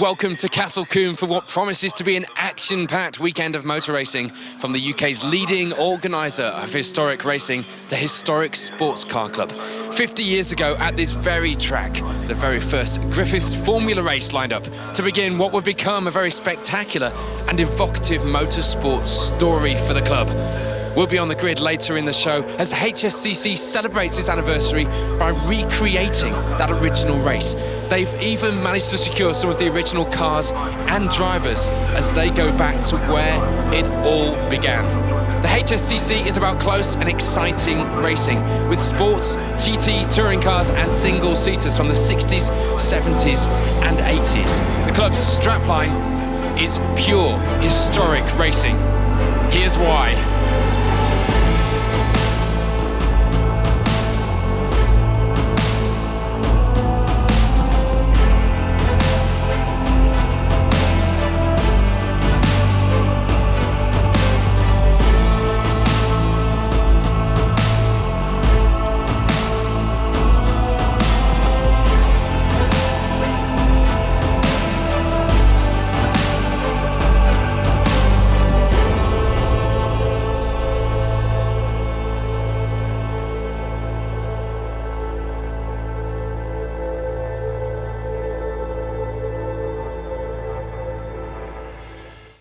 Welcome to Castle Combe for what promises to be an action-packed weekend of motor racing from the UK's leading organiser of historic racing, the Historic Sports Car Club. 50 years ago at this very track, the very first Griffiths Formula race lined up to begin what would become a very spectacular and evocative motorsport story for the club. We'll be on the grid later in the show as the HSCC celebrates its anniversary by recreating that original race. They've even managed to secure some of the original cars and drivers as they go back to where it all began. The HSCC is about close and exciting racing with sports, GT, touring cars and single-seaters from the 60s, 70s and 80s. The club's strapline is pure historic racing. Here's why.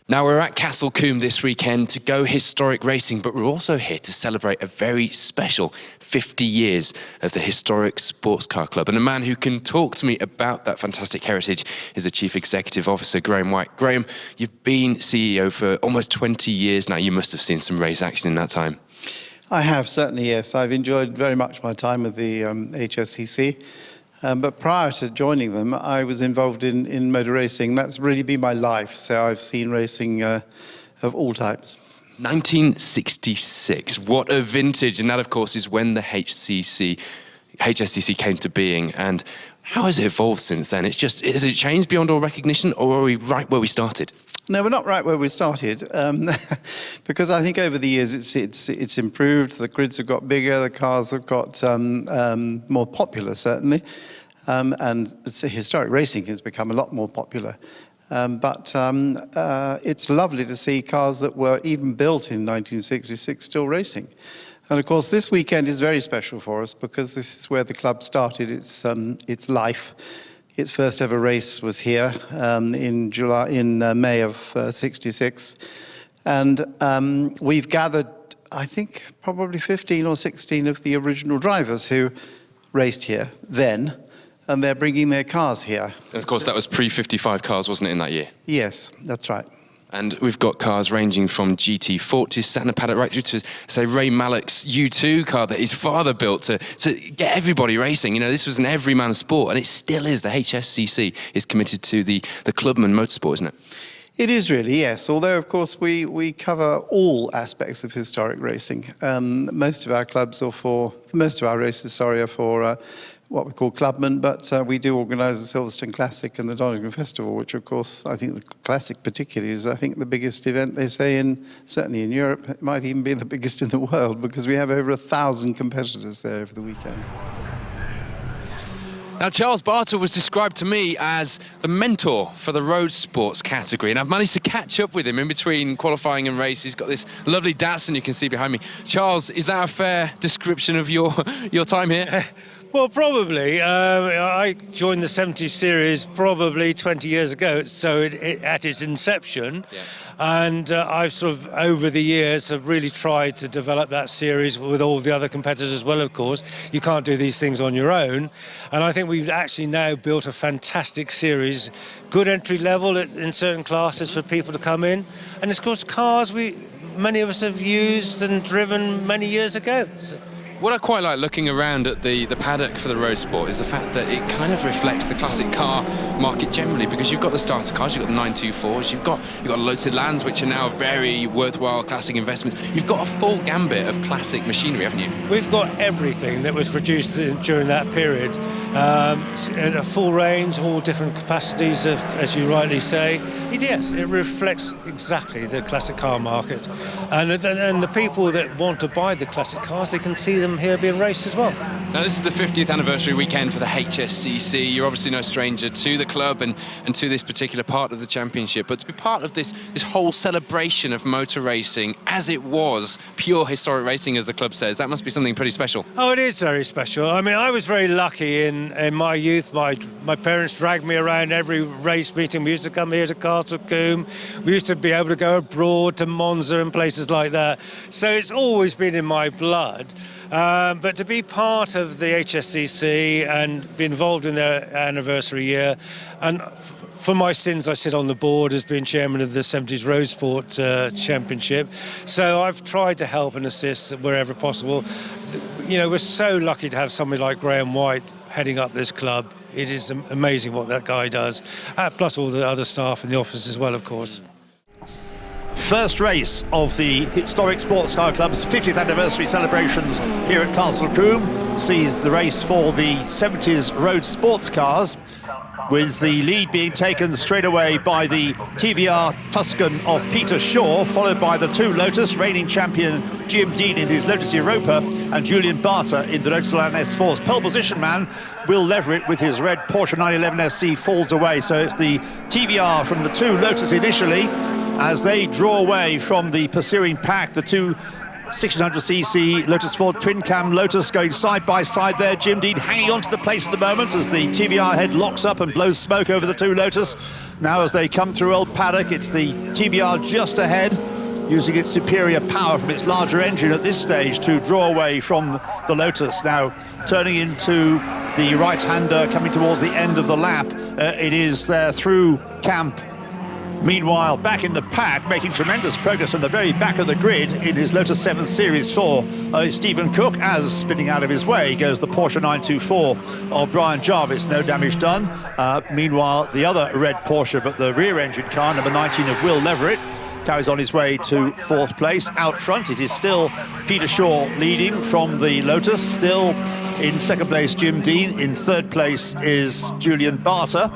Now, we're at Castle Combe this weekend to go historic racing, but we're also here to celebrate a very special 50 years of the Historic Sports Car Club. And a man who can talk to me about that fantastic heritage is the Chief Executive Officer, Grahame White. Grahame, you've been CEO for almost 20 years now. You must have seen some race action in that time. I have, certainly, yes. I've enjoyed very much my time with the HSCC. But prior to joining them, I was involved in motor racing. That's really been my life. So I've seen racing of all types. 1966, what a vintage. And that, of course, is when the HSCC came to being. And how has it evolved since then? Has it changed beyond all recognition, or are we right where we started? No, we're not right where we started, because I think over the years it's improved. The grids have got bigger, the cars have got more popular, certainly, and historic racing has become a lot more popular. But it's lovely to see cars that were even built in 1966 still racing. And of course, this weekend is very special for us because this is where the club started its life. Its first ever race was here in May of '66, and we've gathered, I think, probably 15 or 16 of the original drivers who raced here then, and they're bringing their cars here. And of course, that was pre-55 cars, wasn't it, in that year? Yes, that's right. And we've got cars ranging from GT40s, sat in a paddock, right through to, say, Ray Mallock's U2 car that his father built to get everybody racing. You know, this was an everyman sport, and it still is. The HSCC is committed to the clubman motorsport, isn't it? It is really, yes. Although, of course, we cover all aspects of historic racing. Most of our clubs, or most of our races, are for what we call clubmen, but we do organise the Silverstone Classic and the Donington Festival, which, of course, I think the Classic particularly is, I think, the biggest event, they say, certainly in Europe. It might even be the biggest in the world, because we have over 1,000 competitors there over the weekend. Now, Charles Barter was described to me as the mentor for the road sports category, and I've managed to catch up with him in between qualifying and race. He's got this lovely Datsun you can see behind me. Charles, is that a fair description of your time here? Well, probably. I joined the 70 series probably 20 years ago, so at its inception. Yeah. And I've sort of, over the years, have really tried to develop that series with all the other competitors as well, of course. You can't do these things on your own. And I think we've actually now built a fantastic series, good entry level in certain classes for people to come in. And, of course, cars many of us have used and driven many years ago. So, what I quite like looking around at the paddock for the road sport is the fact that it kind of reflects the classic car market generally, because you've got the starter cars, you've got the 924s, you've got Lotus Lands, which are now very worthwhile classic investments. You've got a full gambit of classic machinery, haven't you? We've got everything that was produced during that period. A full range, all different capacities, as you rightly say. Yes, it reflects exactly the classic car market. And the people that want to buy the classic cars, they can see them here being raced as well. Now, this is the 50th anniversary weekend for the HSCC. You're obviously no stranger to the club and to this particular part of the championship, but to be part of this whole celebration of motor racing as it was pure historic racing, as the club says, that must be something pretty special. Oh, it is very special. I mean, I was very lucky in my youth. My parents dragged me around every race meeting. We used to come here to Castle Combe. We used to be able to go abroad to Monza and places like that. So it's always been in my blood. But to be part of the HSCC and be involved in their anniversary year, and for my sins, I sit on the board as being chairman of the 70s Road Sport Championship. So I've tried to help and assist wherever possible. You know, we're so lucky to have somebody like Graham White heading up this club. It is amazing what that guy does, plus all the other staff in the office as well, of course. First race of the Historic Sports Car Club's 50th anniversary celebrations here at Castle Combe sees the race for the 70s road sports cars, with the lead being taken straight away by the TVR Tuscan of Peter Shaw, followed by the two Lotus, reigning champion Jim Dean in his Lotus Europa and Julian Barter in the Lotus Elan S4's pole position man. Will Leverett with his red Porsche 911 SC falls away, so it's the TVR from the two Lotus initially as they draw away from the pursuing pack. The two 1600cc Lotus Ford twin cam Lotus going side by side there. Jim Dean hanging on to the place for the moment as the TVR head locks up and blows smoke over the two Lotus. Now as they come through Old Paddock, it's the TVR just ahead, using its superior power from its larger engine at this stage to draw away from the Lotus. Now turning into the right-hander coming towards the end of the lap. It is there through camp. Meanwhile, back in the pack, making tremendous progress from the very back of the grid in his Lotus 7 Series 4, Stephen Cook, as spinning out of his way goes the Porsche 924 of Brian Jarvis, no damage done. Meanwhile, the other red Porsche, but the rear-engine car, number 19 of Will Leverett, carries on his way to fourth place. Out front, it is still Peter Shaw leading from the Lotus. Still in second place, Jim Dean. In third place is Julian Barter.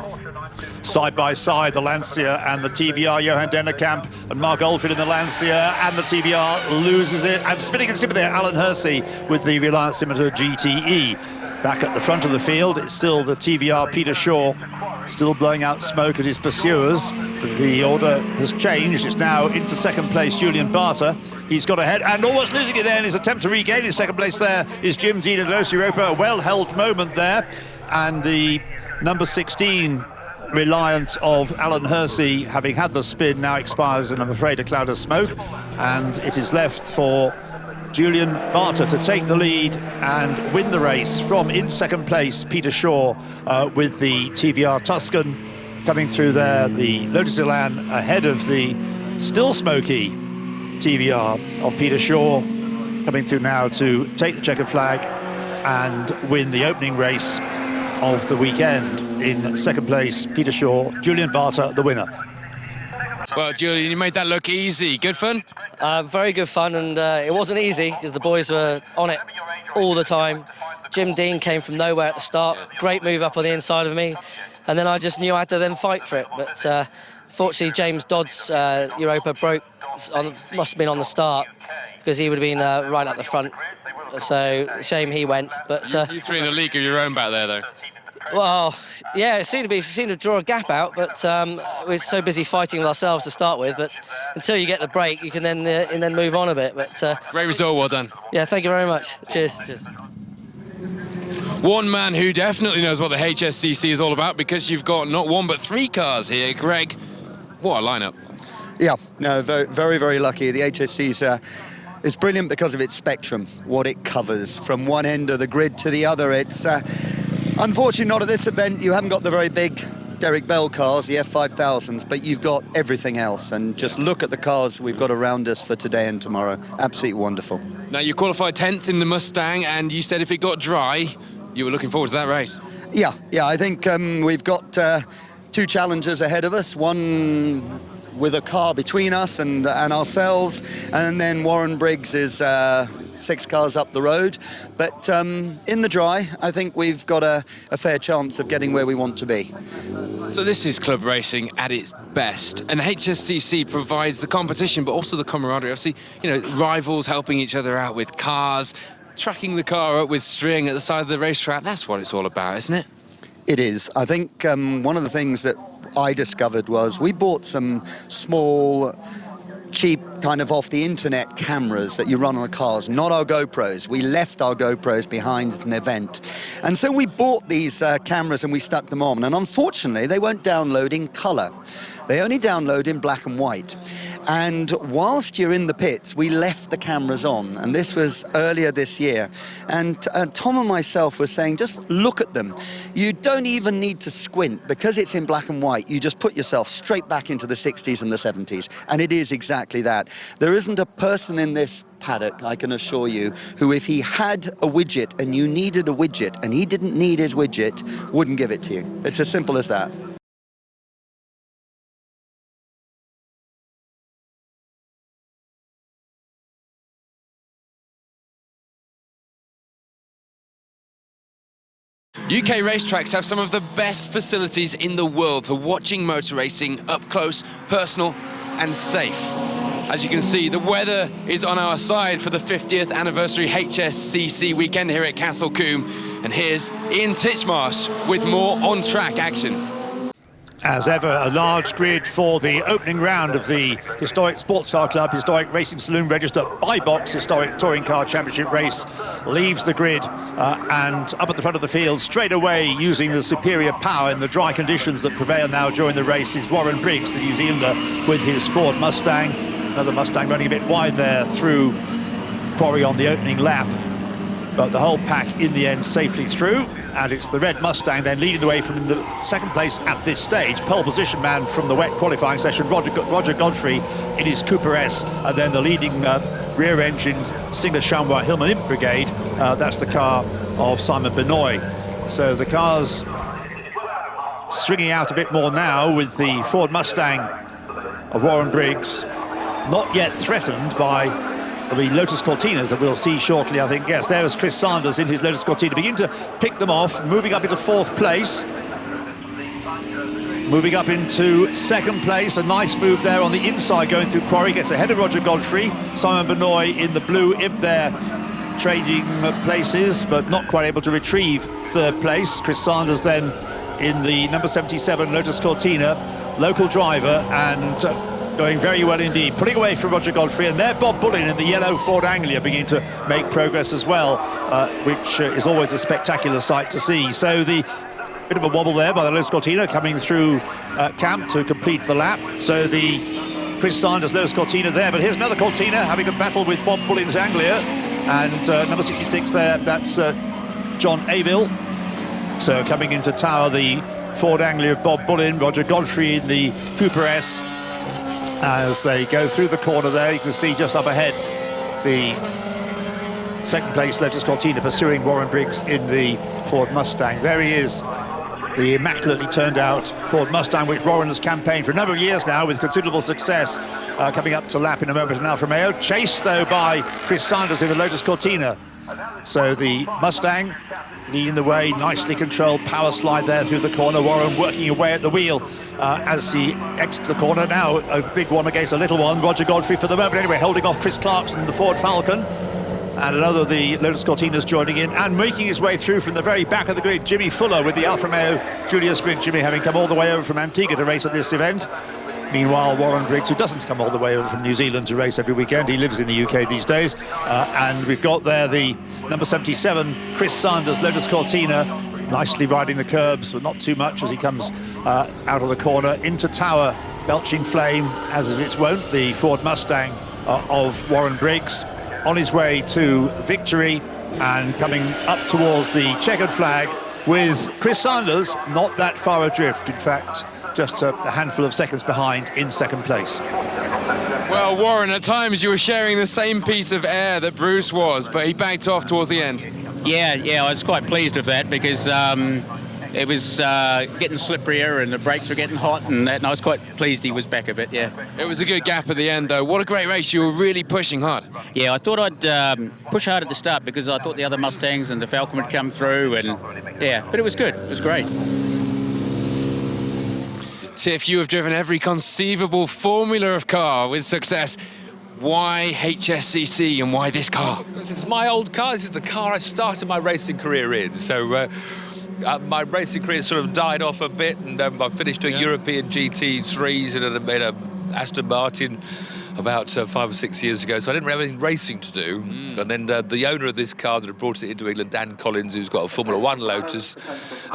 Side by side, the Lancia and the TVR, Johan Dennekamp and Mark Oldfield in the Lancia, and the TVR loses it. And spinning in sympathy there, Alan Hersey with the Reliance Scimitar GTE. Back at the front of the field, it's still the TVR Peter Shaw, still blowing out smoke at his pursuers. The order has changed. It's now into second place, Julian Barter. He's got ahead and almost losing it there in his attempt to regain his second place. There is Jim Dean in the Lotus Europa. A well-held moment there. And the number 16 Reliant of Alan Hersey, having had the spin, now expires in, I'm afraid, a cloud of smoke, and it is left for Julian Barter to take the lead and win the race from in second place Peter Shaw with the TVR Tuscan coming through there, the Lotus Elan ahead of the still smoky TVR of Peter Shaw, coming through now to take the checkered flag and win the opening race of the weekend. In second place, Peter Shaw, Julian Barter, the winner. Well, Julian, you made that look easy. Good fun? Very good fun, and it wasn't easy because the boys were on it all the time. Jim Dean came from nowhere at the start. Great move up on the inside of me, and then I just knew I had to then fight for it. But fortunately, James Dodd's Europa broke, must have been on the start, because he would have been right at the front. So shame he went. But you three in a league of your own back there, though. Well, yeah, it seemed to draw a gap out, but we're so busy fighting with ourselves to start with. But until you get the break, you can then move on a bit. But great result, well done. Yeah, thank you very much. Cheers. Cheers. One man who definitely knows what the HSCC is all about, because you've got not one but three cars here. Greg, what a lineup! Yeah, no, very, very, very lucky. The HSC's. It's brilliant because of its spectrum, what it covers from one end of the grid to the other. It's unfortunately not at this event. You haven't got the very big Derek Bell cars, the F5000s, but you've got everything else. And just look at the cars we've got around us for today and tomorrow. Absolutely wonderful. Now, you qualified 10th in the Mustang, and you said if it got dry, you were looking forward to that race. Yeah, I think we've got two challenges ahead of us. One with a car between us and ourselves, and then Warren Briggs is 6 cars up the road. But in the dry, I think we've got a fair chance of getting where we want to be. So this is club racing at its best, and HSCC provides the competition, but also the camaraderie. Obviously, you know, rivals helping each other out with cars, tracking the car up with string at the side of the racetrack, that's what it's all about, isn't it? It is. I think one of the things that I discovered was we bought some small, cheap, kind of off the internet cameras that you run on the cars, not our GoPros. We left our GoPros behind an event. And so we bought these cameras and we stuck them on. And unfortunately, they won't download in color. They only download in black and white. And whilst you're in the pits, we left the cameras on. And this was earlier this year. And Tom and myself were saying, just look at them. You don't even need to squint. Because it's in black and white, you just put yourself straight back into the 60s and the 70s. And it is exactly that. There isn't a person in this paddock, I can assure you, who if he had a widget and you needed a widget and he didn't need his widget, wouldn't give it to you. It's as simple as that. UK racetracks have some of the best facilities in the world for watching motor racing up close, personal and safe. As you can see, the weather is on our side for the 50th anniversary HSCC weekend here at Castle Combe. And here's Ian Titchmarsh with more on-track action. As ever, a large grid for the opening round of the Historic Sports Car Club, Historic Racing Saloon Register by Box Historic Touring Car Championship race leaves the grid and up at the front of the field straight away, using the superior power in the dry conditions that prevail now during the race, is Warren Briggs, the New Zealander, with his Ford Mustang. Another Mustang running a bit wide there through Quarry on the opening lap. But the whole pack in the end safely through, and it's the red Mustang then leading the way from the second place at this stage. Pole position man from the wet qualifying session, Roger Godfrey in his Cooper S, and then the leading rear-engined Singer-Chambois Hillman Imp Brigade. That's the car of Simon Benoit. So the cars stringing out a bit more now with the Ford Mustang of Warren Briggs, not yet threatened by the Lotus Cortinas that we'll see shortly, I think. Yes, there was Chris Sanders in his Lotus Cortina, begin to pick them off, moving up into fourth place. Moving up into second place, a nice move there on the inside going through Quarry, gets ahead of Roger Godfrey. Simon Benoit in the blue Imp there, trading places, but not quite able to retrieve third place. Chris Sanders then in the number 77 Lotus Cortina, local driver, and going very well indeed, pulling away from Roger Godfrey, and there Bob Bullin in the yellow Ford Anglia beginning to make progress as well, which is always a spectacular sight to see. So the bit of a wobble there by the Lotus Cortina coming through camp to complete the lap. So the Chris Sanders Lotus Cortina there, but here's another Cortina having a battle with Bob Bullin's Anglia, and number 66 there, that's John Aville. So coming into tower, the Ford Anglia of Bob Bullin, Roger Godfrey in the Cooper S. As they go through the corner there, you can see just up ahead the second place Lotus Cortina pursuing Warren Briggs in the Ford Mustang. There he is, the immaculately turned out Ford Mustang, which Warren has campaigned for a number of years now with considerable success, coming up to lap in a moment in Alfa Romeo, chased though by Chris Sanders in the Lotus Cortina. So the Mustang leading the way, nicely controlled power slide there through the corner. Warren working away at the wheel as he exits the corner. Now a big one against a little one. Roger Godfrey for the moment anyway, holding off Chris Clarkson in the Ford Falcon. And another of the Lotus Cortinas joining in and making his way through from the very back of the grid, Jimmy Fuller with the Alfa Romeo Julia Sprint. Jimmy having come all the way over from Antigua to race at this event. Meanwhile, Warren Briggs, who doesn't come all the way over from New Zealand to race every weekend, he lives in the UK these days. And we've got there the number 77, Chris Sanders, Lotus Cortina, nicely riding the curbs, but not too much as he comes out of the corner into tower, belching flame, as is its wont, the Ford Mustang of Warren Briggs, on his way to victory and coming up towards the checkered flag with Chris Sanders not that far adrift, in fact, just a handful of seconds behind in second place. Well, Warren, at times you were sharing the same piece of air that Bruce was, but he backed off towards the end. Yeah, I was quite pleased with that because it was getting slipperier and the brakes were getting hot and that, and I was quite pleased he was back a bit, yeah. It was a good gap at the end, though. What a great race. You were really pushing hard. Yeah, I thought I'd push hard at the start because I thought the other Mustangs and the Falcon would come through, and yeah, but it was good. It was great. Tiff, you have driven every conceivable formula of car with success. Why HSCC and why this car? It's my old car. This is the car I started my racing career in. So my racing career sort of died off a bit, and I finished doing European GT3s and a Aston Martin about 5 or 6 years ago, so I didn't have any racing to do. And then the owner of this car that had brought it into England, Dan Collins, who's got a Formula 1 Lotus,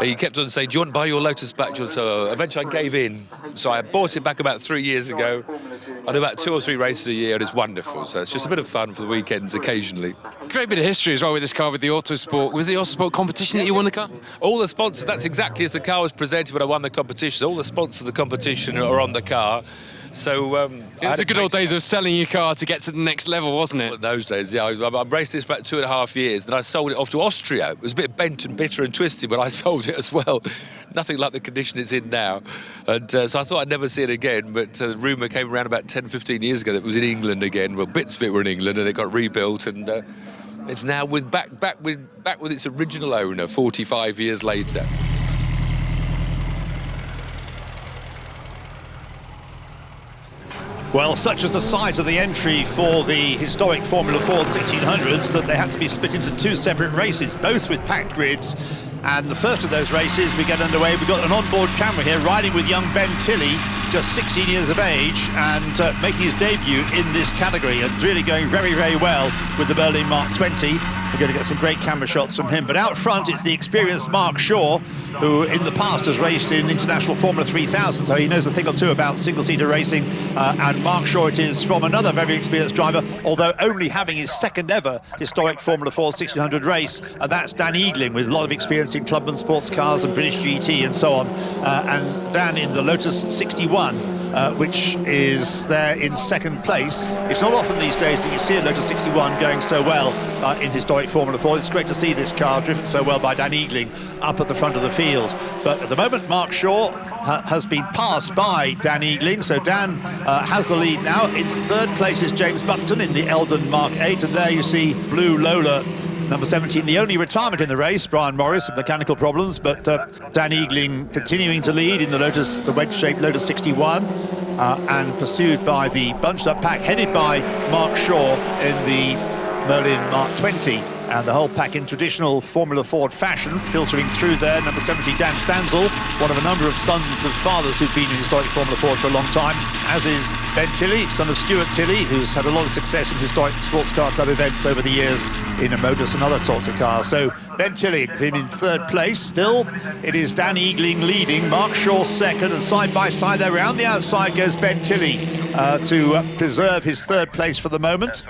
he kept on saying, do you want to buy your Lotus back? So eventually I gave in. So I bought it back about 3 years ago. I do about 2 or 3 races a year, and it's wonderful. So it's just a bit of fun for the weekends occasionally. Great bit of history as well with this car, with the Autosport. Was the Autosport competition that you won the car? All the sponsors, that's exactly as the car was presented when I won the competition. All the sponsors of the competition are on the car. So it was the good old days of selling your car to get to the next level, wasn't it? In those days, yeah. I raced this for about 2.5 years, then I sold it off to Austria. It was a bit bent and bitter and twisted when I sold it as well. Nothing like the condition it's in now. And so I thought I'd never see it again, but the rumour came around about 10, 15 years ago that it was in England again. Well, bits of it were in England, and it got rebuilt, and it's now back with its original owner 45 years later. Well, such is the size of the entry for the historic Formula 4 1600s that they had to be split into 2 separate races, both with packed grids. And the first of those races, we get underway. We've got an onboard camera here riding with young Ben Tilley, just 16 years of age, and making his debut in this category, and really going very, very well with the Berlin Mark 20. We're going to get some great camera shots from him. But out front, it's the experienced Mark Shaw, who in the past has raced in International Formula 3000, so he knows a thing or two about single-seater racing. And Mark Shaw it is from another very experienced driver, although only having his second ever historic Formula 4 1600 race, and that's Dan Eagling, with a lot of experience in Clubman sports cars and British GT and so on. And Dan in the Lotus 61, which is there in second place. It's not often these days that you see a Lotus 61 going so well in historic Formula 4. It's great to see this car driven so well by Dan Eagling up at the front of the field. But at the moment, Mark Shaw has been passed by Dan Eagling, so Dan has the lead now. In third place is James Buckton in the Eldon Mark 8, and there you see Blue Lola, number 17, the only retirement in the race. Brian Morris with mechanical problems, but Dan Eagling continuing to lead in the Lotus, the wedge-shaped Lotus 61, and pursued by the bunched-up pack headed by Mark Shaw in the Merlin Mark 20. And the whole pack in traditional Formula Ford fashion, filtering through there. Number 70, Dan Stanzel, one of a number of sons of fathers who've been in historic Formula Ford for a long time, as is Ben Tilley, son of Stuart Tilley, who's had a lot of success in historic sports car club events over the years in a Modus and other sorts of cars. So Ben Tilley, him in third place. Still, it is Dan Eagling leading, Mark Shaw second, and side by side there, around the outside goes Ben Tilley to preserve his third place for the moment.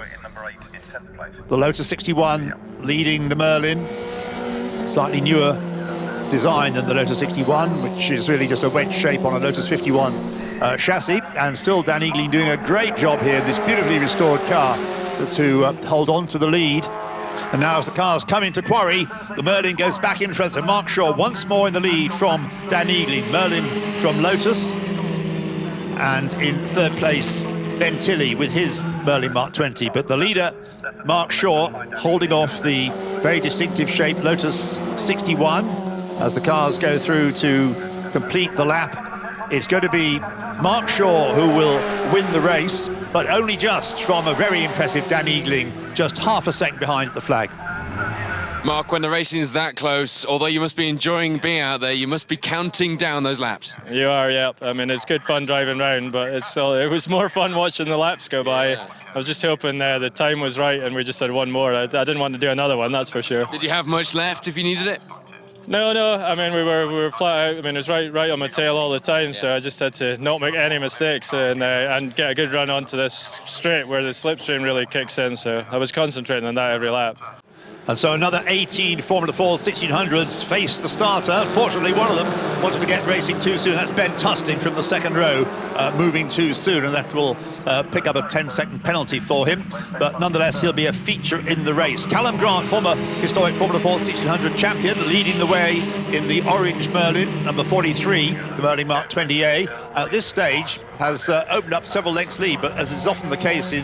The Lotus 61 leading the Merlin, slightly newer design than the Lotus 61, which is really just a wedge shape on a Lotus 51 chassis. And still Dan Eagling doing a great job here in this beautifully restored car to hold on to the lead. And now as the cars come into quarry, the Merlin goes back in front. So Mark Shaw once more in the lead from Dan Eagling. Merlin from Lotus. And in third place, Ben Tilley with his Merlin Mark 20. But the leader, Mark Shaw, holding off the very distinctive shaped Lotus 61 as the cars go through to complete the lap. It's going to be Mark Shaw who will win the race, but only just from a very impressive Dan Eagling, just half a second behind at the flag. Mark, when the racing is that close, although you must be enjoying being out there, you must be counting down those laps. You are, yeah. I mean, it's good fun driving around, but it was more fun watching the laps go by. Yeah. I was just hoping the time was right and we just had one more. I didn't want to do another one, that's for sure. Did you have much left if you needed it? No. I mean, we were flat out. I mean, it was right on my tail all the time, so I just had to not make any mistakes and get a good run onto this straight where the slipstream really kicks in. So I was concentrating on that every lap. And so another 18 Formula 4 1600s face the starter. Unfortunately, one of them wanted to get racing too soon. That's Ben Tusting from the second row, moving too soon, and that will pick up a 10-second penalty for him. But nonetheless, he'll be a feature in the race. Callum Grant, former historic Formula 4 1600 champion, leading the way in the orange Merlin, number 43, the Merlin Mark 20A. At this stage, has opened up several lengths lead, but as is often the case in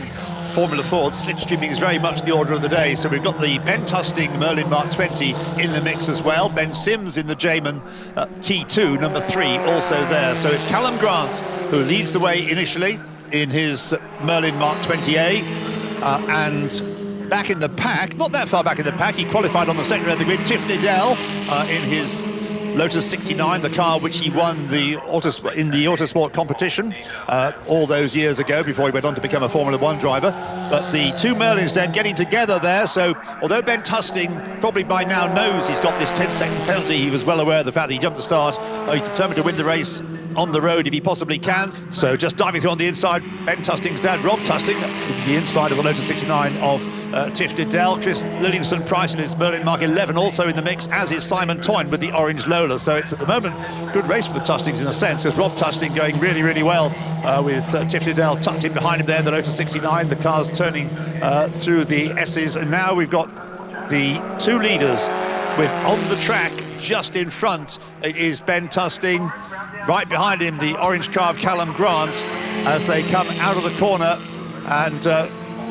Formula Ford, slipstreaming is very much the order of the day. So we've got the Ben Tusting Merlin Mark 20 in the mix as well. Ben Sims in the Jamin T2, number 3, also there. So it's Callum Grant who leads the way initially. in his Merlin Mark 20A, and back in the pack, not that far back in the pack, he qualified on the second row of the grid, NEEDELL in his Lotus 69, the car which he won in the Autosport competition all those years ago before he went on to become a Formula One driver. But the two Merlins then getting together there, so although Ben Tusting probably by now knows he's got this 10-second penalty, he was well aware of the fact that he jumped the start. He's determined to win the race on the road if he possibly can. So just diving through on the inside, Ben Tusting's dad, Rob Tusting, the inside of the Lotus 69 of TIFF NEEDELL. Chris Lillingston Price in his Merlin Mark 11 also in the mix, as is Simon Toyne with the orange Lola. So it's at the moment good race for the Tustings in a sense, because Rob Tusting going really, really well with TIFF NEEDELL tucked in behind him there in the Lotus 69. The car's turning through the S's, and now we've got the two leaders with on the track just in front. It is Ben Tusting. Right behind him, the orange car of Callum Grant as they come out of the corner, and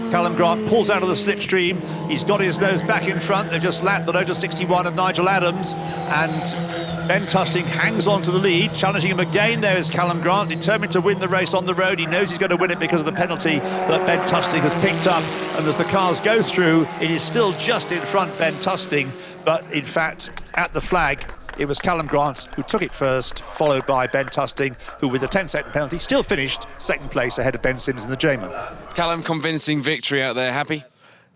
Callum Grant pulls out of the slipstream. He's got his nose back in front. They've just lapped the Lotus 61 of Nigel Adams, and Ben Tusting hangs on to the lead. Challenging him again there is Callum Grant, determined to win the race on the road. He knows he's going to win it because of the penalty that Ben Tusting has picked up, and as the cars go through, it is still just in front Ben Tusting, but in fact at the flag it was Callum Grant who took it first, followed by Ben Tusting, who with a 10-second penalty still finished second place ahead of Ben Sims in the J-Man. Callum, convincing victory out there, happy?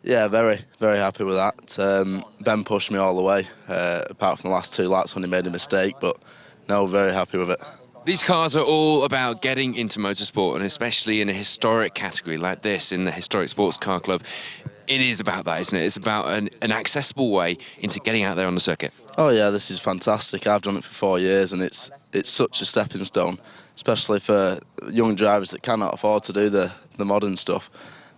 Yeah, very, very happy with that. Ben pushed me all the way, apart from the last two laps when he made a mistake, but no, very happy with it. These cars are all about getting into motorsport, and especially in a historic category like this, in the Historic Sports Car Club. It is about that, isn't it? It's about an accessible way into getting out there on the circuit. Oh yeah, this is fantastic. I've done it for 4 years, and it's such a stepping stone, especially for young drivers that cannot afford to do the modern stuff.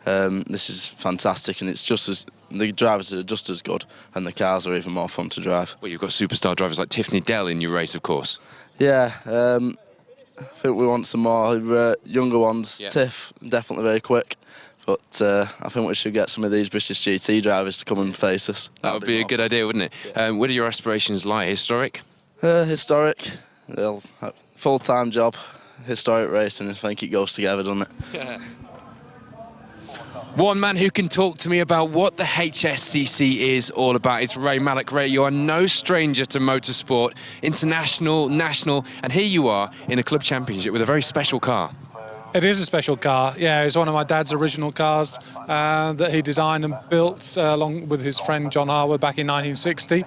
This is fantastic, and it's just as the drivers are just as good, and the cars are even more fun to drive. Well, you've got superstar drivers like TIFF NEEDELL in your race, of course. Yeah, I think we want some more younger ones. Yeah. TIFF, definitely very quick. But I think we should get some of these British GT drivers to come and face us. That would be a good idea, wouldn't it? Yeah. Where do your aspirations lie? Historic? Historic. Well, full-time job, historic racing. I think it goes together, doesn't it? Yeah. One man who can talk to me about what the HSCC is all about is Ray Mallock. Ray, you are no stranger to motorsport, international, national, and here you are in a club championship with a very special car. It is a special car, yeah. It's one of my dad's original cars that he designed and built along with his friend John Harwood back in 1960.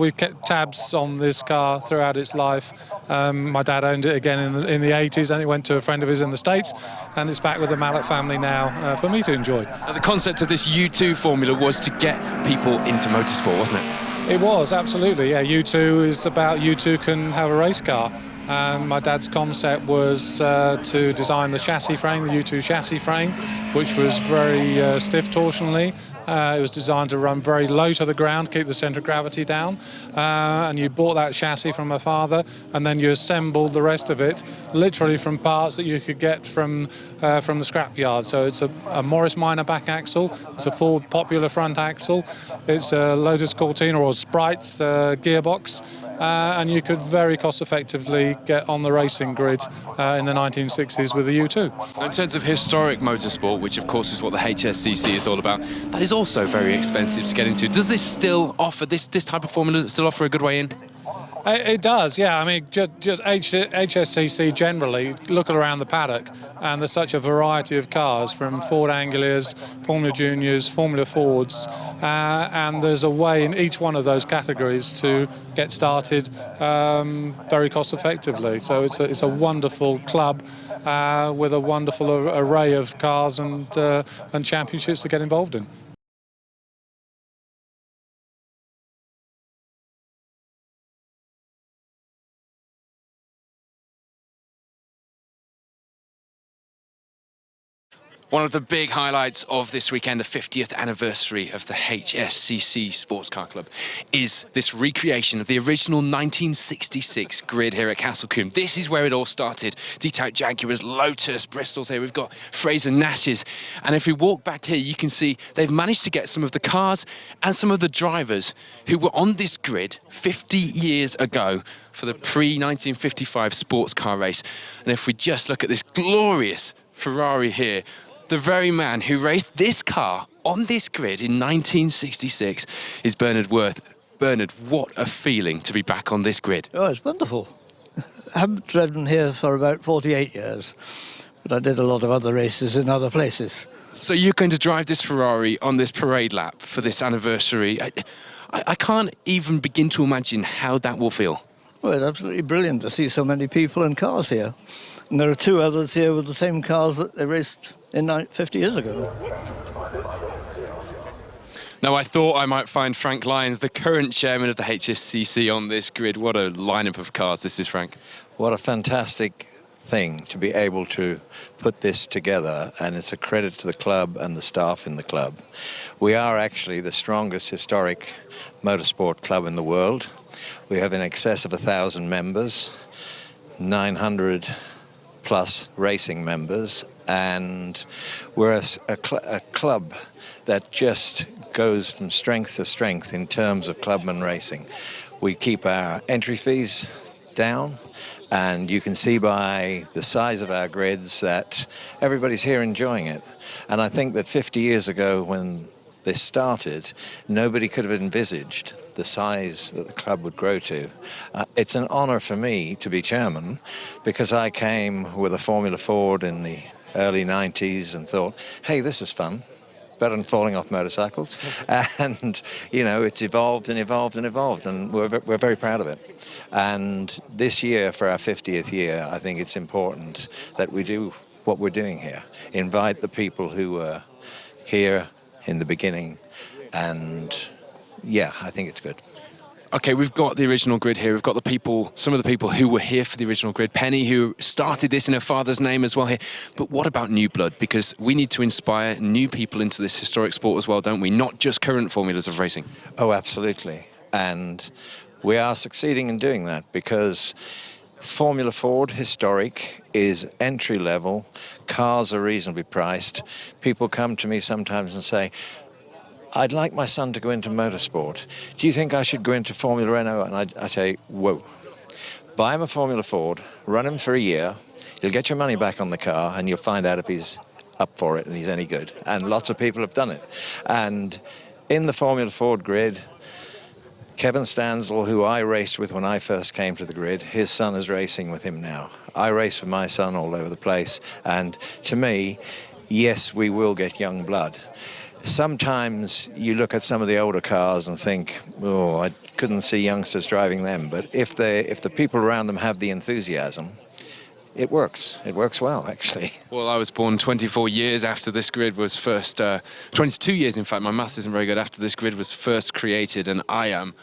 We've kept tabs on this car throughout its life. My dad owned it again in the 80s, and it went to a friend of his in the States, and it's back with the Mallock family now for me to enjoy. The concept of this U2 formula was to get people into motorsport, wasn't it? It was, absolutely, yeah. U2 is about U2 can have a race car. My dad's concept was to design the chassis frame, the U2 chassis frame, which was very stiff torsionally. It was designed to run very low to the ground, keep the centre of gravity down. And you bought that chassis from my father, and then you assembled the rest of it, literally from parts that you could get from the scrapyard. So it's a Morris Minor back axle, it's a Ford Popular front axle, it's a Lotus Cortina or Sprite gearbox. And you could very cost-effectively get on the racing grid in the 1960s with the U2. In terms of historic motorsport, which of course is what the HSCC is all about, that is also very expensive to get into. Does this still offer, this type of formula, does it still offer a good way in? It does, yeah. I mean, just HSCC generally, look around the paddock, and there's such a variety of cars, from Ford Angulias, Formula Juniors, Formula Fords, and there's a way in each one of those categories to get started very cost effectively. So it's a wonderful club with a wonderful array of cars and championships to get involved in. One of the big highlights of this weekend, the 50th anniversary of the HSCC Sports Car Club, is this recreation of the original 1966 grid here at Castle Combe. This is where it all started. D-Type Jaguars, Lotus, Bristols here. We've got Fraser Nashes. And if we walk back here, you can see they've managed to get some of the cars and some of the drivers who were on this grid 50 years ago for the pre-1955 sports car race. And if we just look at this glorious Ferrari here, the very man who raced this car on this grid in 1966 is Bernard Worth. Bernard, what a feeling to be back on this grid. Oh, it's wonderful. I haven't driven here for about 48 years, but I did a lot of other races in other places. So you're going to drive this Ferrari on this parade lap for this anniversary. I can't even begin to imagine how that will feel. Well, it's absolutely brilliant to see so many people and cars here. And there are two others here with the same cars that they raced in 50 years ago. Now, I thought I might find Frank Lyons, the current chairman of the HSCC, on this grid. What a lineup of cars this is, Frank. What a fantastic thing to be able to put this together, and it's a credit to the club and the staff in the club. We are actually the strongest historic motorsport club in the world. We have in excess of 1,000 members, 900 plus racing members, and we're a club that just goes from strength to strength in terms of clubman racing. We keep our entry fees down, and you can see by the size of our grids that everybody's here enjoying it. And I think that 50 years ago when this started, nobody could have envisaged the size that the club would grow to. It's an honor for me to be chairman, because I came with a Formula Ford in the early 90s and thought, hey, this is fun, better than falling off motorcycles. And, you know, it's evolved and evolved and evolved, and we're very proud of it. And this year, for our 50th year, I think it's important that we do what we're doing here. Invite the people who were here in the beginning, and yeah, I think it's good. Okay, we've got the original grid here. We've got the people, some of the people who were here for the original grid. Penny, who started this in her father's name as well here. But what about new blood? Because we need to inspire new people into this historic sport as well, don't we? Not just current formulas of racing. Oh, absolutely. And we are succeeding in doing that, because Formula Ford historic is entry level. Cars are reasonably priced. People come to me sometimes and say, I'd like my son to go into motorsport. Do you think I should go into Formula Renault? And I say, whoa. Buy him a Formula Ford, run him for a year, you'll get your money back on the car, and you'll find out if he's up for it and he's any good. And lots of people have done it. And in the Formula Ford grid, Kevin Stansel, who I raced with when I first came to the grid, his son is racing with him now. I race with my son all over the place, and to me, yes, we will get young blood. Sometimes you look at some of the older cars and think, oh, I couldn't see youngsters driving them, but if the people around them have the enthusiasm, it works. It works well, actually. Well, I was born 24 years after this grid was first, 22 years, in fact, my maths isn't very good, after this grid was first created, and I am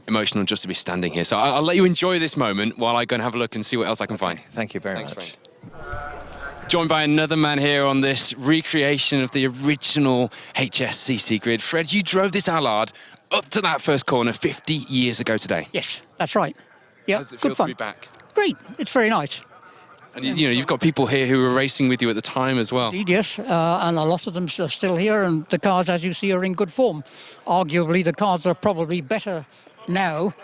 emotional just to be standing here. So I'll let you enjoy this moment while I go and have a look and see what else I can find. Thank you very much. Frank. Joined by another man here on this recreation of the original HSCC grid. Fred, you drove this Allard up to that first corner 50 years ago today. Yes, that's right. Yeah, How does it feel good fun. to be back? Great, it's very nice. And you know, you've got people here who were racing with you at the time as well. Indeed, yes, and a lot of them are still here, and the cars, as you see, are in good form. Arguably, the cars are probably better now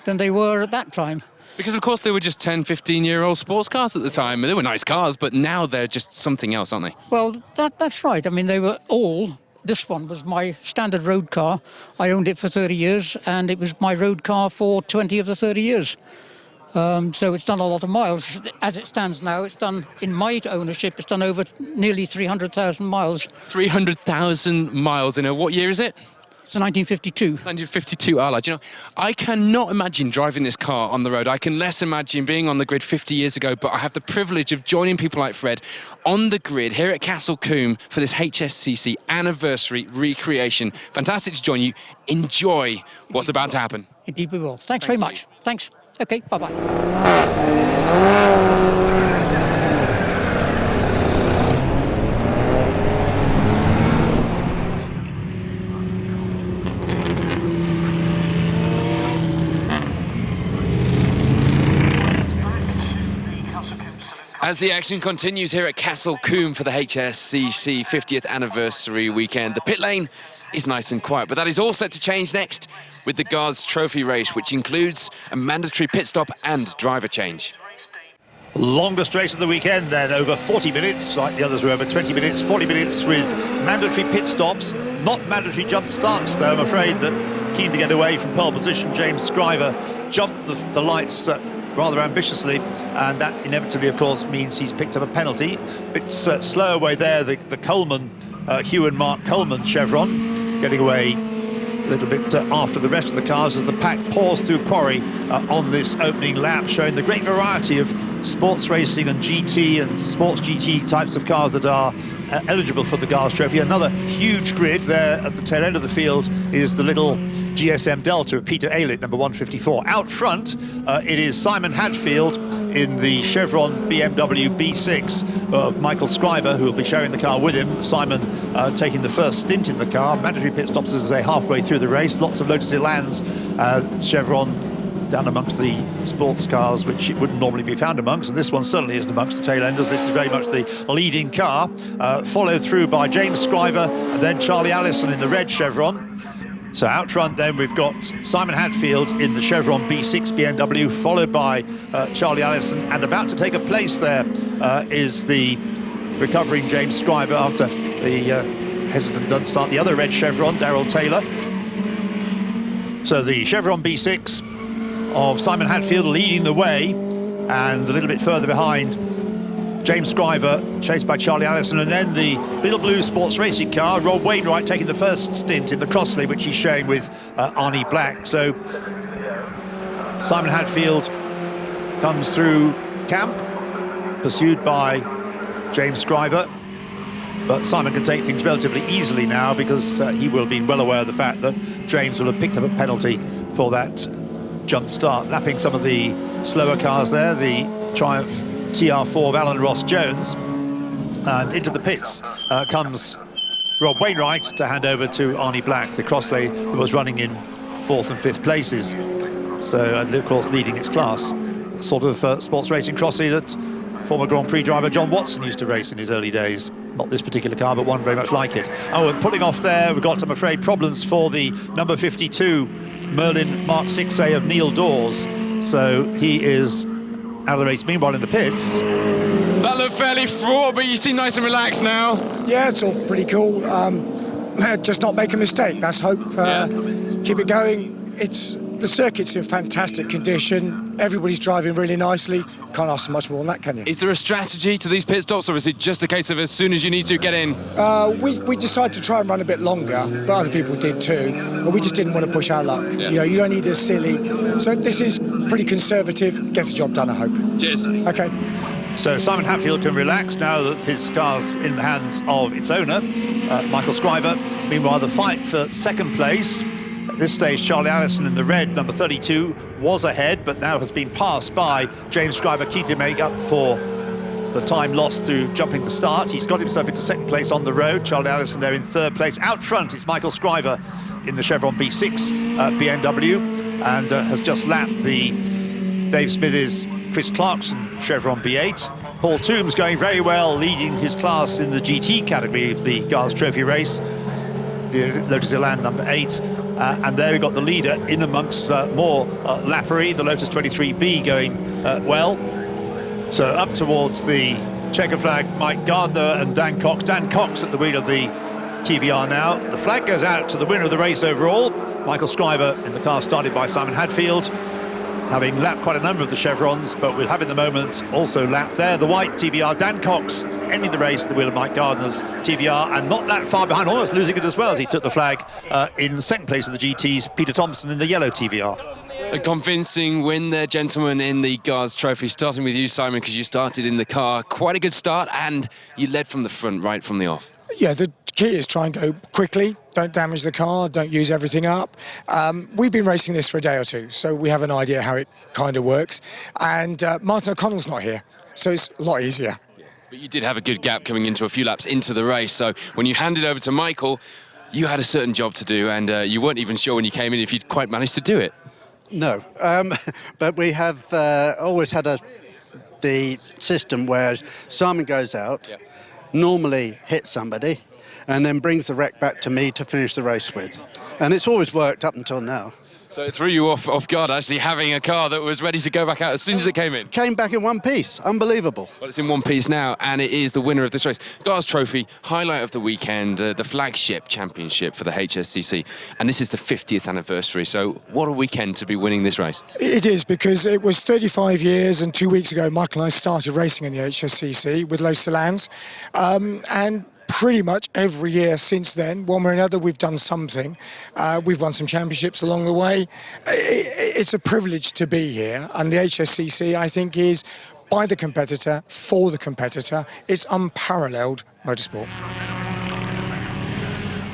than they were at that time. Because, of course, they were just 10, 15-year-old sports cars at the time. They were nice cars, but now they're just something else, aren't they? Well, that's right. I mean, they were all... This one was my standard road car. I owned it for 30 years, and it was my road car for 20 of the 30 years. So it's done a lot of miles. As it stands now, it's done, in my ownership, it's done over nearly 300,000 miles. 300,000 miles in a... What year is it? It's a 1952. 1952 Allard. You know, I cannot imagine driving this car on the road. I can less imagine being on the grid 50 years ago, but I have the privilege of joining people like Fred on the grid here at Castle Combe for this HSCC anniversary recreation. Fantastic to join you. Enjoy what's about to happen. Indeed we will. Thanks very much. Thanks. Okay, bye-bye. As the action continues here at Combe for the HSCC 50th anniversary weekend, the pit lane is nice and quiet, but that is all set to change next with the Guards Trophy race, which includes a mandatory pit stop and driver change. Longest race of the weekend then, over 40 minutes, like the others were over 20 minutes, 40 minutes with mandatory pit stops, not mandatory jump starts though. I'm afraid that keen to get away from pole position, James Scriver jumped the lights rather ambitiously, and that inevitably, of course, means he's picked up a penalty. It's slow away there, the Coleman, Hugh and Mark Coleman chevron, getting away a little bit after the rest of the cars as the pack pours through Quarry on this opening lap, showing the great variety of sports racing and GT and sports GT types of cars that are eligible for the Guards Trophy. Another huge grid there at the tail end of the field is the little GSM Delta of Peter Aylett, number 154. Out front, it is Simon Hadfield in the Chevron BMW B6 of Michael Scriver, who will be sharing the car with him. Simon taking the first stint in the car. Mandatory pit stops as they halfway through the race. Lots of Lotus Elans, Chevron down amongst the sports cars, which it wouldn't normally be found amongst, and this one certainly isn't amongst the tail enders. This is very much the leading car, followed through by James Scriver and then Charlie Allison in the red Chevron. So out front then we've got Simon Hadfield in the Chevron B6 BMW, followed by Charlie Allison, and about to take a place there is the recovering James Scriver after the hesitant doesn't start, the other red Chevron, Darrell Taylor. So the Chevron B6 of Simon Hadfield leading the way, and a little bit further behind James Scriver, chased by Charlie Allison, and then the little blue sports racing car, Rob Wainwright, taking the first stint in the Crossley, which he's sharing with Arnie Black. So Simon Hadfield comes through camp, pursued by James Scriver, but Simon can take things relatively easily now because he will have been well aware of the fact that James will have picked up a penalty for that jump start, lapping some of the slower cars there, the Triumph TR4 of Alan Ross Jones, and into the pits comes Rob Wainwright to hand over to Arnie Black, the Crossley that was running in 4th and 5th places, so of course leading its class. The sort of sports racing Crossley that former Grand Prix driver John Watson used to race in his early days. Not this particular car, but one very much like it. Oh, and pulling off there, we've got, I'm afraid, problems for the number 52 Merlin Mark 6A of Neil Dawes, so he is out of the race. Meanwhile, in the pits, that looked fairly fraught, but you seem nice and relaxed now. Yeah, it's all pretty cool. Just not make a mistake. That's hope. Keep it going. The circuit's in fantastic condition. Everybody's driving really nicely. Can't ask for much more than that, can you? Is there a strategy to these pit stops, or is it just a case of as soon as you need to get in? We decided to try and run a bit longer, but other people did too. But we just didn't want to push our luck. Yeah. You know, you don't need a silly. So this is pretty conservative. Gets the job done, I hope. Cheers. Okay. So Simon Hadfield can relax now that his car's in the hands of its owner, Michael Scriver. Meanwhile, the fight for second place. At this stage, Charlie Allison in the red, number 32, was ahead, but now has been passed by James Scriver, keen to make up for the time lost through jumping the start. He's got himself into second place on the road. Charlie Allison there in third place. Out front, it's Michael Scriver in the Chevron B6 BMW, and has just lapped the Dave Smithies, Chris Clarkson Chevron B8. Paul Toombs going very well, leading his class in the GT category of the Guards Trophy race. The Lotus Elan number 8. And there we've got the leader in amongst more lappery, the Lotus 23B going well. So up towards the checker flag, Mike Gardner and Dan Cox. Dan Cox at the wheel of the TVR now. The flag goes out to the winner of the race overall, Michael Scriver, in the car started by Simon Hadfield, having lapped quite a number of the Chevrons, but we'll have in the moment also lapped there the white TVR. Dan Cox ending the race at the wheel of Mike Gardner's TVR, and not that far behind, almost losing it as well as he took the flag in second place of the GTs, Peter Thompson in the yellow TVR. A convincing win there, gentlemen, in the Guards Trophy. Starting with you, Simon, because you started in the car. Quite a good start, and you led from the front right from the off. Yeah, the key is try and go quickly, don't damage the car, don't use everything up. We've been racing this for a day or two, so we have an idea how it kind of works. And Martin O'Connell's not here, so it's a lot easier. Yeah. But you did have a good gap coming into a few laps into the race, so when you handed over to Michael, you had a certain job to do, and you weren't even sure when you came in if you'd quite managed to do it. No, but we have always had a the system where Simon goes out, normally hits somebody, and then brings the wreck back to me to finish the race with. And it's always worked up until now. So it threw you off guard, actually, having a car that was ready to go back out as soon as it came in. Came back in one piece. Unbelievable. Well, it's in one piece now, and it is the winner of this race. Gars Trophy, highlight of the weekend, the flagship championship for the HSCC. And this is the 50th anniversary, so what a weekend to be winning this race. It is, because it was 35 years, and 2 weeks ago, Michael and I started racing in the HSCC with LYONS. And pretty much every year since then, one way or another, we've done something. We've won some championships along the way. It's a privilege to be here, and the HSCC, I think, is by the competitor, for the competitor. It's unparalleled motorsport.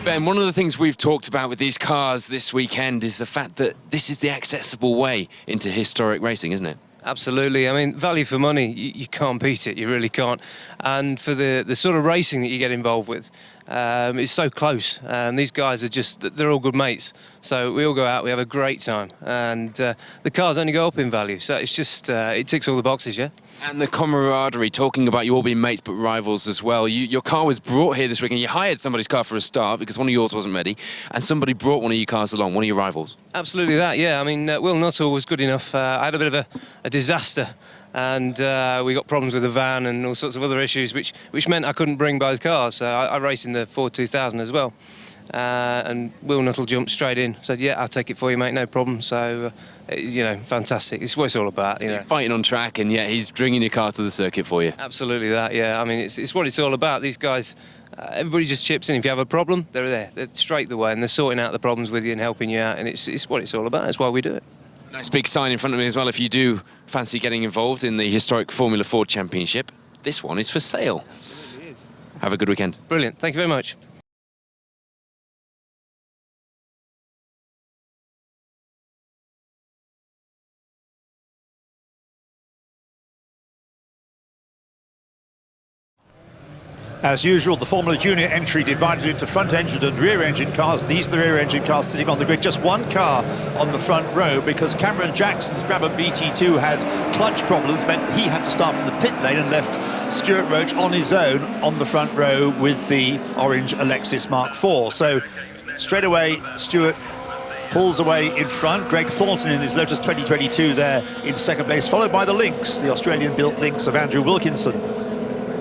Ben, one of the things we've talked about with these cars this weekend is the fact that this is the accessible way into historic racing, isn't it? Absolutely. I mean, value for money, you can't beat it. You really can't. And for the sort of racing that you get involved with, it's so close. And these guys are they're all good mates. So we all go out, we have a great time. And the cars only go up in value. So it's just, it ticks all the boxes, yeah? And the camaraderie, talking about you all being mates but rivals as well. Your car was brought here this weekend. You hired somebody's car for a start because one of yours wasn't ready, and somebody brought one of your cars along, one of your rivals. Absolutely that, yeah. I mean, Will Nuttall was good enough. I had a bit of a disaster, and we got problems with the van and all sorts of other issues, which meant I couldn't bring both cars. I raced in the Ford 2000 as well. And Will Nuttall jumped straight in, said, yeah, I'll take it for you, mate, no problem. So, you know, fantastic. It's what it's all about, you know. You're fighting on track, and yet he's bringing your car to the circuit for you. Absolutely that, yeah. I mean, it's what it's all about. These guys, everybody just chips in. If you have a problem, they're there. They're straight the way, and they're sorting out the problems with you and helping you out, and it's what it's all about. That's why we do it. Nice big sign in front of me as well. If you do fancy getting involved in the historic Formula Ford Championship, this one is for sale. It absolutely is. Have a good weekend. Brilliant. Thank you very much. As usual, the Formula Junior entry divided into front-engined and rear-engined cars. These are the rear-engined cars sitting on the grid. Just one car on the front row because Cameron Jackson's Brabham BT2 had clutch problems, meant that he had to start from the pit lane and left Stuart Roach on his own on the front row with the orange Alexis Mark IV. So straight away, Stuart pulls away in front. Greg Thornton in his Lotus 2022 there in second place, followed by the Lynx, the Australian-built Lynx of Andrew Wilkinson.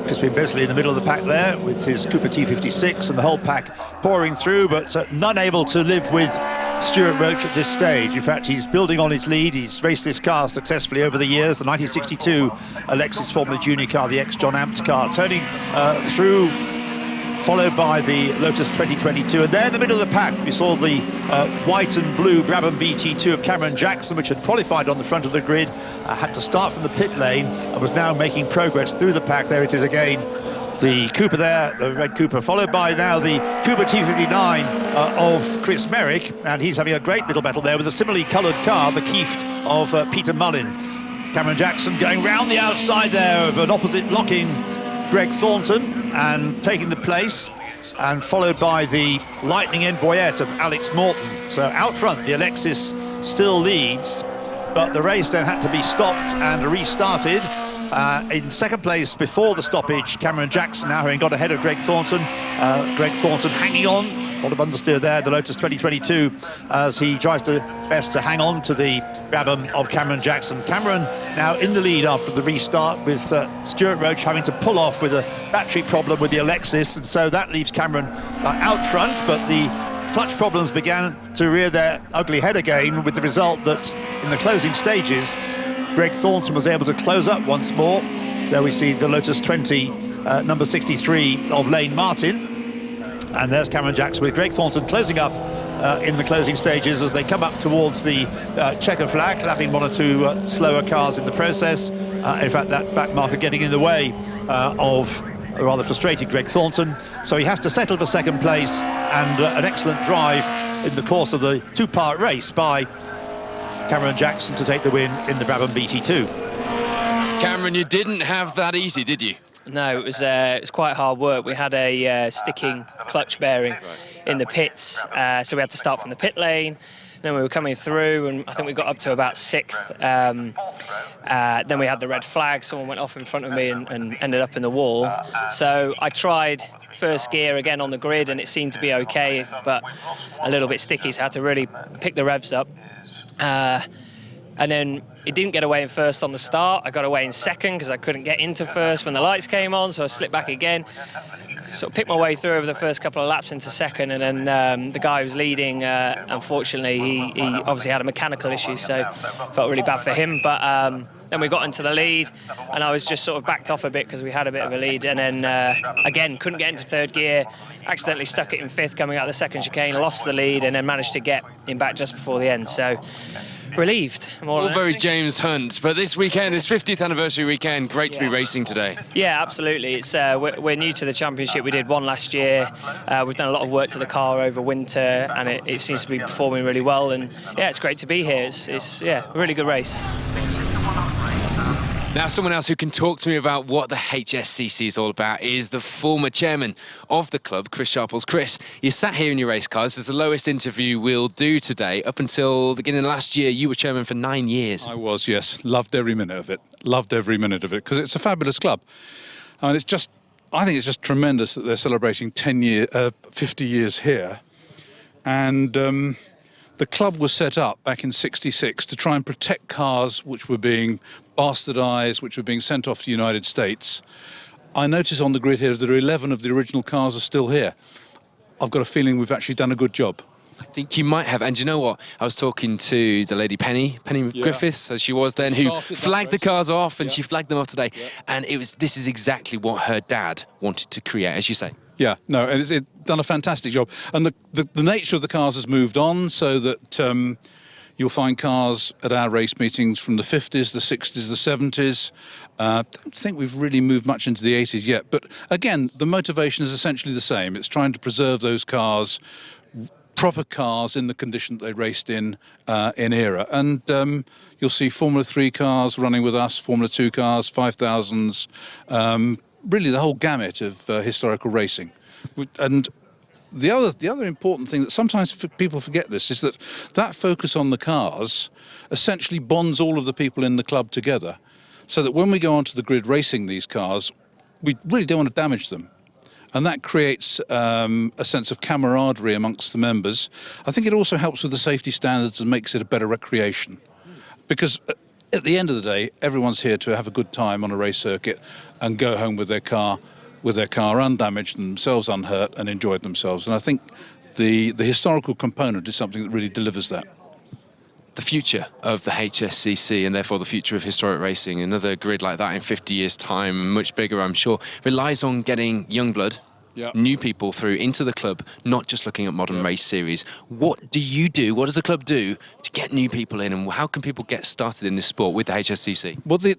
Crispin Besley in the middle of the pack there with his Cooper T56 and the whole pack pouring through, but none able to live with Stuart Roach at this stage. In fact, he's building on his lead. He's raced this car successfully over the years. The 1962 Alexis Formula Junior car, the ex-John Ampt car, turning through, followed by the Lotus 2022. And there in the middle of the pack, we saw the white and blue Brabham BT2 of Cameron Jackson, which had qualified on the front of the grid, had to start from the pit lane and was now making progress through the pack. There it is again, the Cooper there, the red Cooper, followed by now the Cooper T59 of Chris Merrick, and he's having a great little battle there with a similarly coloured car, the Kieft of Peter Mullin. Cameron Jackson going round the outside there of an opposite lock-in Greg Thornton and taking the place, and followed by the Lightning Envoyette of Alex Morton. So out front, the Alexis still leads, but the race then had to be stopped and restarted. In second place before the stoppage, Cameron Jackson now having got ahead of Greg Thornton. Greg Thornton hanging on, a lot of understeer there, the Lotus 2022, as he tries to best to hang on to the Brabham of Cameron Jackson. Cameron now in the lead after the restart, with Stuart Roach having to pull off with a battery problem with the Alexis, and so that leaves Cameron out front, but the clutch problems began to rear their ugly head again, with the result that in the closing stages, Greg Thornton was able to close up once more. There we see the Lotus 20, number 63 of Lane Martin. And there's Cameron Jackson with Greg Thornton closing up in the closing stages as they come up towards the checker flag, lapping one or two slower cars in the process. In fact, that back marker getting in the way of a rather frustrated Greg Thornton. So he has to settle for second place, and an excellent drive in the course of the two-part race by Cameron Jackson to take the win in the Brabham BT2. Cameron, you didn't have that easy, did you? No, it was quite hard work. We had a sticking clutch bearing in the pits, so we had to start from the pit lane, then we were coming through, and I think we got up to about 6th. Then we had the red flag. Someone went off in front of me and ended up in the wall. So I tried first gear again on the grid, and it seemed to be okay, but a little bit sticky, so I had to really pick the revs up. And then it didn't get away in first on the start. I got away in second because I couldn't get into first when the lights came on, so I slipped back again. Sort of picked my way through over the first couple of laps into second, and then the guy who was leading, unfortunately, he obviously had a mechanical issue, so felt really bad for him. But then we got into the lead, and I was just sort of backed off a bit because we had a bit of a lead, and then again couldn't get into third gear, accidentally stuck it in 5th coming out of the second chicane, lost the lead, and then managed to get him back just before the end. So relieved. All very James Hunt, but this weekend is 50th anniversary weekend. Great to be racing today. Yeah, absolutely. It's we're new to the championship. We did one last year. We've done a lot of work to the car over winter, and it seems to be performing really well. And yeah, it's great to be here. It's a really good race. Now, someone else who can talk to me about what the HSCC is all about is the former chairman of the club, Chris Sharples. Chris, you sat here in your race cars. It's the lowest interview we'll do today. Up until the beginning of last year, you were chairman for 9 years. I was, yes. Loved every minute of it. Loved every minute of it, because it's a fabulous club. And it's just, I think it's just tremendous that they're celebrating 50 years here. And the club was set up back in '66 to try and protect cars which were being bastardised, which were being sent off to the United States. I notice on the grid here that 11 of the original cars are still here. I've got a feeling we've actually done a good job. I think you might have. And do you know what? I was talking to the lady Penny Griffiths, as she was then, who flagged the cars off, and she flagged them off today. And this is exactly what her dad wanted to create, as you say. Yeah, no, and it's done a fantastic job. And the nature of the cars has moved on, so that you'll find cars at our race meetings from the 50s, the 60s, the 70s. I don't think we've really moved much into the 80s yet. But again, the motivation is essentially the same. It's trying to preserve those cars, proper cars in the condition that they raced in era. And you'll see Formula 3 cars running with us, Formula 2 cars, 5000s, really the whole gamut of historical racing. And the other important thing that sometimes people forget this is that focus on the cars essentially bonds all of the people in the club together, so that when we go onto the grid racing these cars, we really don't want to damage them. And that creates a sense of camaraderie amongst the members. I think it also helps with the safety standards and makes it a better recreation. Because at the end of the day, everyone's here to have a good time on a race circuit and go home with their car undamaged and themselves unhurt and enjoyed themselves. And I think the historical component is something that really delivers that. The future of the HSCC, and therefore the future of historic racing, another grid like that in 50 years' time, much bigger, I'm sure, relies on getting young blood, new people through into the club, not just looking at modern race series. What do you do? What does the club do to get new people in, and how can people get started in this sport with the HSCC? Well, the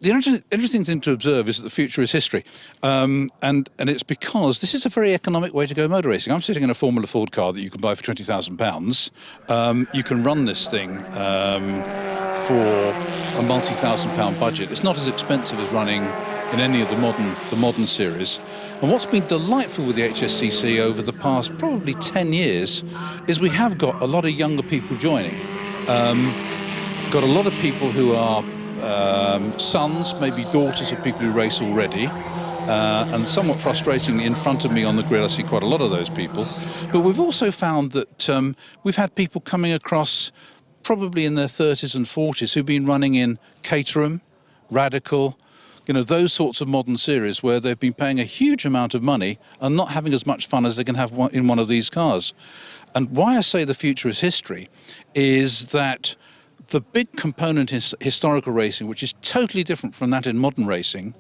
interesting thing to observe is that the future is history, and it's because this is a very economic way to go motor racing. I'm sitting in a Formula Ford car that you can buy for £20,000. You can run this thing for a multi-thousand-pound budget. It's not as expensive as running in any of the modern series. And what's been delightful with the HSCC over the past probably 10 years is we have got a lot of younger people joining. Got a lot of people who are sons, maybe daughters of people who race already. And somewhat frustratingly, in front of me on the grid, I see quite a lot of those people. But we've also found that we've had people coming across probably in their 30s and 40s who've been running in Caterham, Radical, those sorts of modern series where they've been paying a huge amount of money and not having as much fun as they can have in one of these cars. And why I say the future is history is that the big component in historical racing, which is totally different from that in modern racing,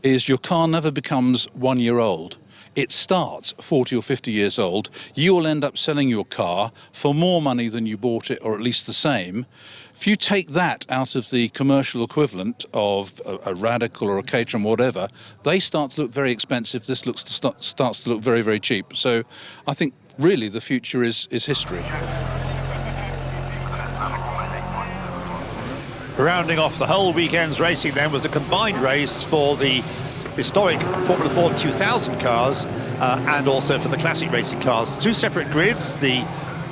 is your car never becomes 1 year old. It starts 40 or 50 years old. You will end up selling your car for more money than you bought it, or at least the same. If you take that out of the commercial equivalent of a Radical or a Caterham, whatever, they start to look very expensive. This starts to look very, very cheap. So I think really the future is history. Rounding off the whole weekend's racing then was a combined race for the historic Formula Ford 2000 cars and also for the classic racing cars. Two separate grids, the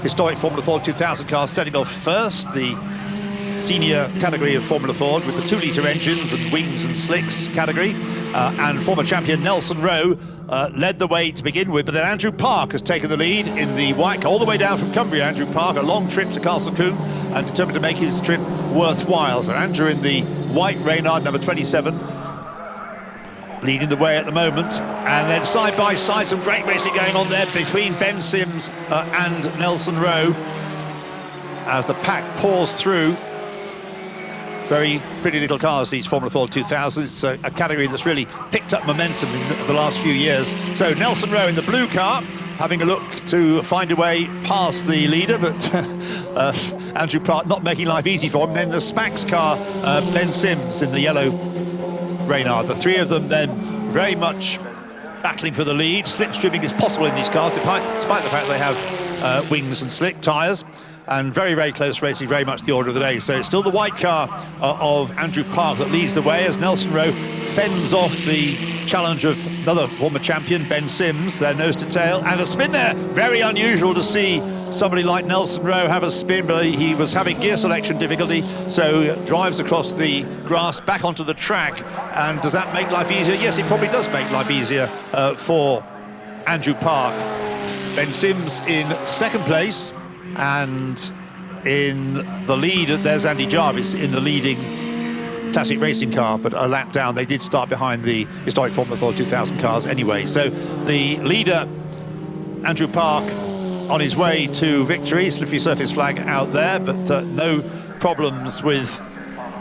historic Formula Ford 2000 cars setting off first. The senior category of Formula Ford with the 2-litre engines and wings and slicks category, and former champion Nelson Rowe led the way to begin with, but then Andrew Park has taken the lead in the white car all the way down from Cumbria. Andrew Park, a long trip to Castle Combe, and determined to make his trip worthwhile. So Andrew in the white Reynard number 27 leading the way at the moment, and then side by side some great racing going on there between Ben Sims and Nelson Rowe as the pack pours through. Very pretty little cars, these Formula Ford 2000s. It's a category that's really picked up momentum in the last few years. So Nelson Rowe in the blue car, having a look to find a way past the leader, but Andrew Park not making life easy for him. Then the Spax car, Ben Sims in the yellow Reynard. The three of them then very much battling for the lead. Slipstreaming is possible in these cars, despite the fact they have wings and slick tyres. And very, very close racing, very much the order of the day. So it's still the white car of Andrew Park that leads the way as Nelson Rowe fends off the challenge of another former champion, Ben Sims, their nose to tail, and a spin there. Very unusual to see somebody like Nelson Rowe have a spin, but he was having gear selection difficulty, so drives across the grass back onto the track. And does that make life easier? Yes, it probably does make life easier for Andrew Park. Ben Sims in second place. And in the lead, there's Andy Jarvis in the leading classic racing car, but a lap down. They did start behind the historic Formula Ford 2000 cars anyway. So the leader, Andrew Park, on his way to victory. Slippery surface flag out there, but no problems with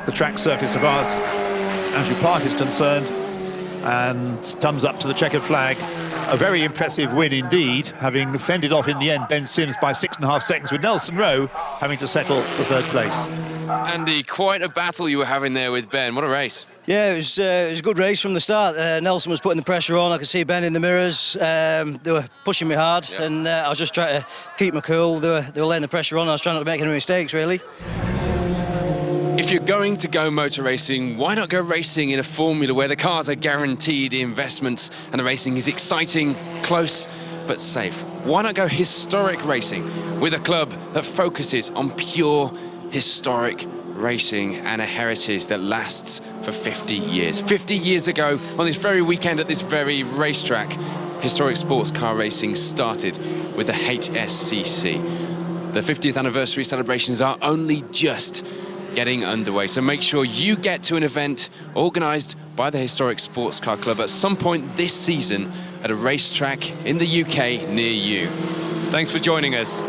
the track surface as far as Andrew Park is concerned, and comes up to the checkered flag. A very impressive win indeed, having fended off in the end Ben Sims by 6.5 seconds, with Nelson Rowe having to settle for third place. Andy, quite a battle you were having there with Ben. What a race. Yeah, it was a good race from the start. Nelson was putting the pressure on. I could see Ben in the mirrors. They were pushing me hard, and I was just trying to keep my cool. They were laying the pressure on. I was trying not to make any mistakes, really. If you're going to go motor racing, why not go racing in a formula where the cars are guaranteed investments and the racing is exciting, close, but safe? Why not go historic racing with a club that focuses on pure historic racing and a heritage that lasts for 50 years? 50 years ago, on this very weekend at this very racetrack, historic sports car racing started with the HSCC. The 50th anniversary celebrations are only just getting underway, so make sure you get to an event organised by the Historic Sports Car Club at some point this season at a racetrack in the UK near you. Thanks for joining us.